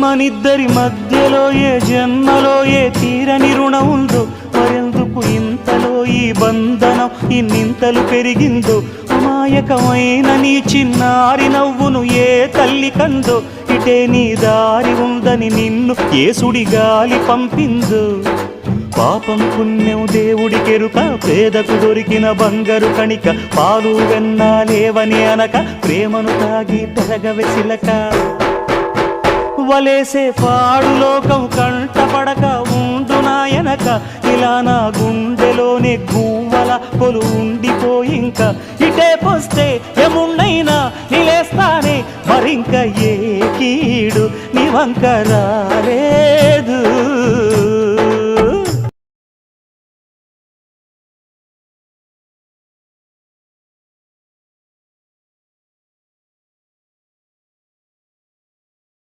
మనిద్దరి మధ్యలో ఏ జన్మలో ఏ తీరని రుణం ఉందో, మరెందుకు ఇంతలో ఈ బంధనం ఇన్నింతలు పెరిగిందో, అమాయకమైన నీ చిన్నారి నవ్వును ఏ తల్లి కందో, ఇటే నీ దారి ఉందని నిన్ను ఏ సుడిగాలి పంపిందో. పాపం పుణ్యం దేవుడికెరుక, పేదకు దొరికిన బంగారు కణిక, పాలు వెన్నాలేవని అనక ప్రేమను తాగి పెరగవెసిలక. వలేసే పాడు లోకం కంటపడక ఉండు నాయనక, ఇలా నా గుండెలోనే గువ్వల కొలు ఉండిపోయింక. ఇటేకొస్తే ఎముండైనా నిలేస్తానే, మరింక ఏ కీడు నీ వంక రాలేదు.